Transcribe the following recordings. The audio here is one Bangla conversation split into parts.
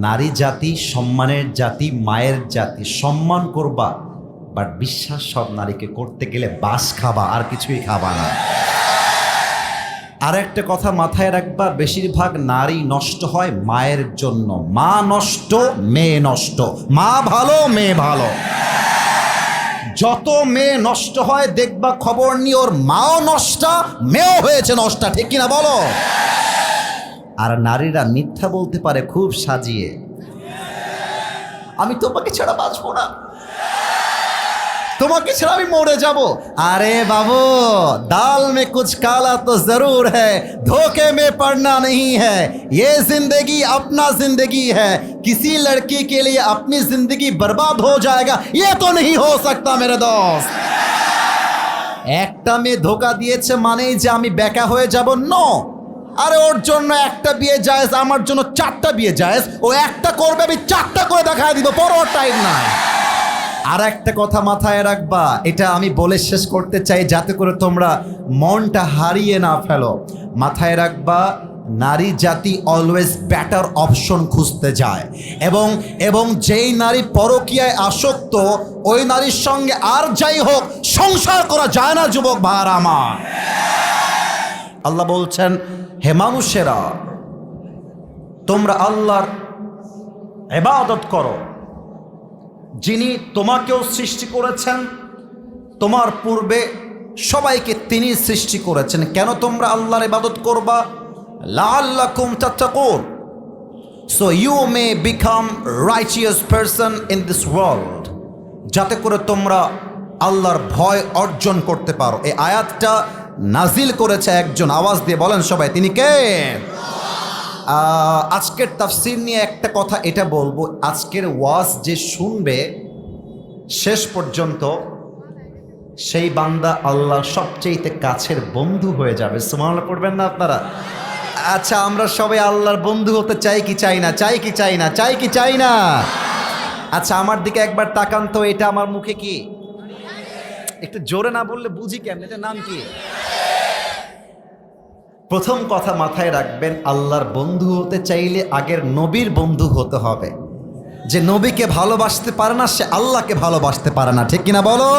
নারী জাতি সম্মানের জাতি, মায়ের জাতি। সম্মান করবা, বাট বিশ্বাস সব নারীকে করতে গেলে বাস খাবা, আর কিছুই খাবা না। আর একটা কথা মাথায় রাখবা, বেশিরভাগ নারী নষ্ট হয় মায়ের জন্য। মা নষ্ট, মেয়ে নষ্ট। মা ভালো, মেয়ে ভালো। যত মেয়ে নষ্ট হয় দেখবা খবর নিয়ে ওর মাও নষ্টা, মেয়েও হয়েছে নষ্টা, ঠিক কিনা বলো? আর নারীরা মিথ্যা বলতে পারে খুব সাজিয়ে, আমি তোমাকে ছাড়া বাঁচবো না, তোমাকে ছাড়া আমি মরে যাব। আরে বাবু, दाल में कुछ काला तो जरूर है, धोखे में पड़ना नहीं है, ये जिंदगी अपना जिंदगी है, किसी लड़की के लिए अपनी जिंदगी बर्बाद हो जाएगा ये तो नहीं हो सकता मेरे दोस्त। একটা মেয়ে ধোকা দিয়েছে মানেই যে আমি বেকা হয়ে যাব? নো। আরে ওর জন্য একটা বিয়ে জায়েজ, আমার জন্য 4টা বিয়ে জায়েজ। ও একটা করবে, আমি 4টা করে দেখায় দিব, পরোর টাইম নাই। আর একটা কথা মাথায় রাখবা, এটা আমি বলে শেষ করতে চাই যাতে করে তোমরা মনটা হারিয়ে না ফেলো। মাথায় রাখবা, নারী জাতি অলওয়েজ বেটার অপশন খুঁজতে যায়, এবং যেই নারী পরকীয়ায় আসক্ত, ওই নারীর সঙ্গে আর যাই হোক সংসার করা যায় না যুবক ভাইরা আমার। আল্লাহ বলছেন, হে মানুষেরা, তোমরা আল্লাহর ইবাদত করো, যিনি তোমাকেও সৃষ্টি করেছেন, তোমার পূর্বে সবাইকে তিনি সৃষ্টি করেছেন। কেন তোমরা আল্লাহর ইবাদত করবা? লাআল্লাকুম তাত্তাকুন, so you may become righteous person in this world, যাতে করে তোমরা আল্লাহর ভয় অর্জন করতে পারো। এই আয়াতটা নাজিল করেছে একজন, আওয়াজ দিয়ে বলেন সবাই, তিনি কে? আজকের তাফসীর নিয়ে একটা কথা এটা বলবো, আজকের ওয়াজ যে শুনবে শেষ পর্যন্ত, সেই বান্দা আল্লাহর সবচেয়ে কাছের বন্ধু হয়ে যাবে। সুবহানাল্লাহ পড়বেন না আপনারা? আচ্ছা, আমরা সবাই আল্লাহর বন্ধু হতে চাই কি চাই না? চাই কি চাই না? চাই কি চাই না? আচ্ছা, আমার দিকে একবার তাকান তো, এটা আমার মুখে কি? একটু জোরে না বললে বুঝি কেমন? এটার নাম কি? প্রথম কথা মাথায় রাখবেন, আল্লাহর বন্ধু হতে চাইলে আগের নবীর বন্ধু হতে হবে। যে নবীকে ভালোবাসতে পারে না, সে আল্লাহকে ভালোবাসতে পারে না, ঠিক কিনা বলো?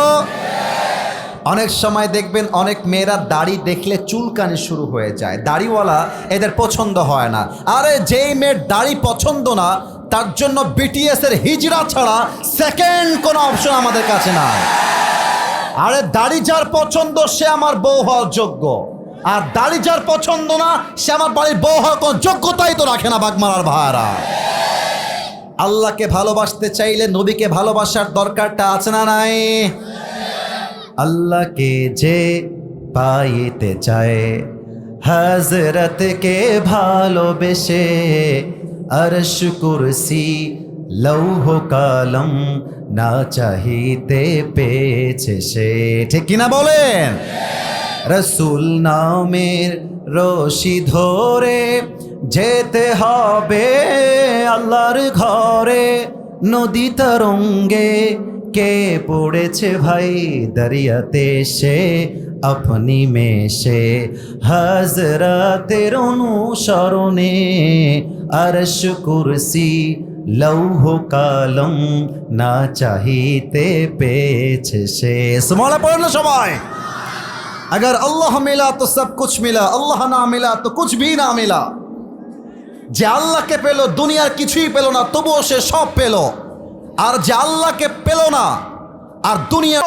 অনেক সময় দেখবেন অনেক মেয়েরা দাড়ি দেখলে চুলকানি শুরু হয়ে যায়, দাড়িওয়ালা এদের পছন্দ হয় না। আরে যেই মেয়ের দাড়ি পছন্দ না, তার জন্য বিটিএস এর হিজড়া ছাড়া সেকেন্ড কোনো অপশন আমাদের কাছে নাই। আরে দাড়ি যার পছন্দ সে আমার বউ হওয়ার যোগ্য, আর দাড়ি যার পছন্দ না সে আমার বাড়ির বউ হওয়ার কোনো যোগ্যতাই তো রাখে না। বাগমারার ভাইরা, আল্লাহকে ভালোবাসতে চাইলে নবীকে ভালোবাসার দরকারটা আছে না নাই? আল্লাহকে যে পাইতে চায়, হযরতকে ভালোবেসে, আরশ কুরসি লৌহ কালম না চাহিতে পেয়েছে সে, ঠিক কিনা বলেন? রসুল নামের রশি ধরে যেতে হবে আল্লাহর ঘরে, নদী তরঙ্গে কে পড়েছে ভাই দরিয়াতে সে, আপনি মেশে হযরতের অনুসরণে, আরশ কুরসি লৌহ কালম না চাহিতে পেয়েছে সে। সুবহানাল্লাহ পড়েন না সবাই? अगर अल्लाह मिला तो सब कुछ मिला, अल्लाह ना मिला तो कुछ भी ना मिला। যে আল্লাহকে পেল দুনিয়ার কিছুই পেল না, তবুও সে সব পেল। আর যে আল্লাহকে পেল না আর দুনিয়া,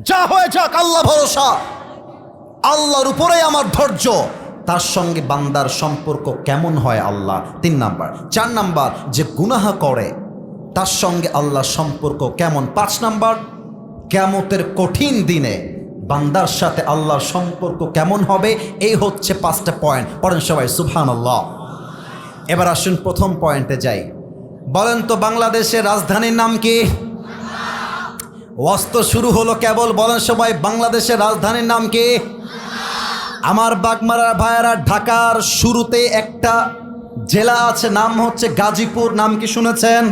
যা হয়ে যাক আল্লাহ ভরসা, আল্লাহর উপরেই আমার ধৈর্য। তার সঙ্গে বান্দার সম্পর্ক কেমন হয় আল্লাহ? 3 নাম্বার। 4 নাম্বার, যে গুনাহ করে তার সঙ্গে আল্লাহর সম্পর্ক কেমন? 5 নাম্বার, কিয়ামতের কঠিন দিনে বান্দার সাথে আল্লাহর সম্পর্ক কেমন হবে? এই হচ্ছে 5টা পয়েন্ট। পড়েন সবাই সুবহানাল্লাহ। এবার আসুন প্রথম পয়েন্টে যাই। বলেন তো বাংলাদেশের রাজধানীর নাম কি? ওয়াজ তো শুরু হলো কেবল, বলেন সবাই বাংলাদেশের রাজধানীর নাম কি? আমার বাগমারা ভাইয়েরা, ঢাকার শুরুতে একটা জেলা আছে, নাম হচ্ছে গাজীপুর। নাম কি শুনেছেন?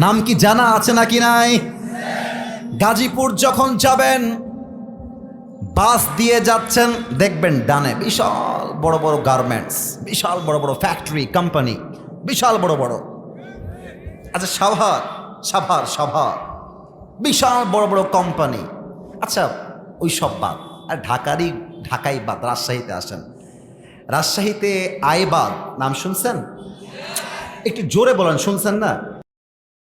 নাম কি জানা আছে নাকি নাই? গাজীপুর যখন যাবেন, বাস দিয়ে যাচ্ছেন, দেখবেন ডানে বিশাল বড় বড় গার্মেন্টস, বিশাল বড় বড় ফ্যাক্টরি, কোম্পানি। বিশাল বড় বড়। আচ্ছা সাভার বিশাল বড় বড় কোম্পানি। আচ্ছা ওই সব বাদ, আর ঢাকাই বাদ, রাজশাহীতে আসেন। রাজশাহীতে আইবাদ নাম শুনছেন? একটু জোরে বলেন, শুনছেন না?